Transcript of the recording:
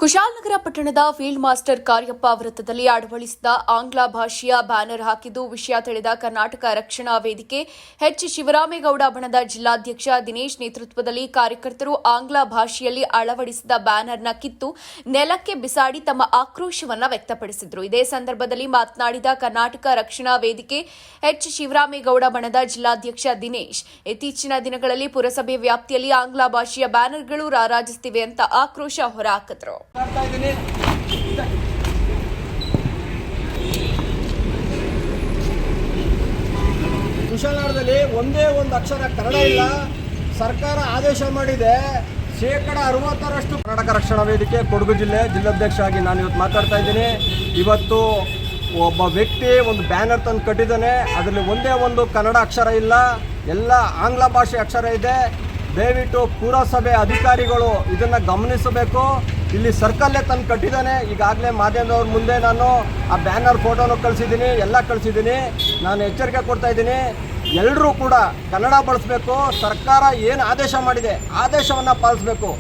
ಕುಶಾಲನಗರ ಪಟ್ಟಣದ field master Cariappa ವೃತ್ತದಲ್ಲಿ ಅಳವಡಿಸಿದ ಆಂಗ್ಲ ಭಾಷೆಯ ಬ್ಯಾನರ್ ಹಾಕಿದ್ದು ವಿಷಯ ತಿಳಿದ ಕರ್ನಾಟಕ ರಕ್ಷಣಾ ವೇದಿಕೆ ಎಚ್ ಶಿವರಾಮೇಗೌಡ ಬಣದ ಜಿಲ್ಲಾಧ್ಯಕ್ಷ ದಿನೇಶ್ ನೇತೃತ್ವದಲ್ಲಿ ಕಾರ್ಯಕರ್ತರು ಆಂಗ್ಲ ಭಾಷೆಯಲ್ಲಿ ಅಳವಡಿಸಿದ ಬ್ಯಾನರ್ನ ಕಿತ್ತು ನೆಲಕ್ಕೆ ಬಿಸಾಡಿ ತಮ್ಮ ಆಕ್ರೋಶವನ್ನು ವ್ಯಕ್ತಪಡಿಸಿದರು. ಇದೇ ಸಂದರ್ಭದಲ್ಲಿ ಮಾತನಾಡಿದ ಕರ್ನಾಟಕ ರಕ್ಷಣಾ ವೇದಿಕೆ ಎಚ್ ಶಿವರಾಮೇಗೌಡ ಬಣದ ಜಿಲ್ಲಾಧ್ಯಕ್ಷ ದಿನೇಶ್, ಇತ್ತೀಚಿನ ದಿನಗಳಲ್ಲಿ ಪುರಸಭೆ ವ್ಯಾಪ್ತಿಯಲ್ಲಿ ಆಂಗ್ಲ ಭಾಷೆಯ ಬ್ಯಾನರ್ಗಳು ರಾರಾಜಿಸುತ್ತಿವೆ ಅಂತ ಆಕ್ರೋಶ ಹೊರಹಾಕಿದರು. ಕುಶಾಲನಗರದಲ್ಲಿ ಒಂದೇ ಒಂದು ಅಕ್ಷರ ಕನ್ನಡ ಇಲ್ಲ. ಸರ್ಕಾರ ಆದೇಶ ಮಾಡಿದೆ. 60% ಕರ್ನಾಟಕ ರಕ್ಷಣಾ ವೇದಿಕೆ ಕೊಡಗು ಜಿಲ್ಲಾಧ್ಯಕ್ಷ ಆಗಿ ನಾನು ಇವತ್ತು ಮಾತಾಡ್ತಾ ಇದ್ದೀನಿ. ಇವತ್ತು ಒಬ್ಬ ವ್ಯಕ್ತಿ ಒಂದು ಬ್ಯಾನರ್ ತಂದು ಕಟ್ಟಿದ್ದಾನೆ. ಅದರಲ್ಲಿ ಒಂದೇ ಒಂದು ಕನ್ನಡ ಅಕ್ಷರ ಇಲ್ಲ, ಎಲ್ಲ ಆಂಗ್ಲ ಭಾಷೆ ಅಕ್ಷರ ಇದೆ. ದಯವಿಟ್ಟು ಪುರಸಭೆ ಅಧಿಕಾರಿಗಳು ಇದನ್ನು ಗಮನಿಸಬೇಕು. ಇಲ್ಲಿ ಸರ್ಕಲ್ಲೇ ತಂದು ಕಟ್ಟಿದ್ದಾನೆ. ಈಗಾಗಲೇ ಮಾಧ್ಯಮದವ್ರ ಮುಂದೆ ನಾನು ಆ ಬ್ಯಾನರ್ ಫೋಟೋನು ಕಳಿಸಿದ್ದೀನಿ, ಎಲ್ಲ ಕಳಿಸಿದ್ದೀನಿ. ನಾನು ಎಚ್ಚರಿಕೆ ಕೊಡ್ತಾ ಇದ್ದೀನಿ, ಎಲ್ಲರೂ ಕೂಡ ಕನ್ನಡ ಬಳಸಬೇಕು. ಸರ್ಕಾರ ಏನು ಆದೇಶ ಮಾಡಿದೆ ಆದೇಶವನ್ನು ಪಾಲಿಸಬೇಕು.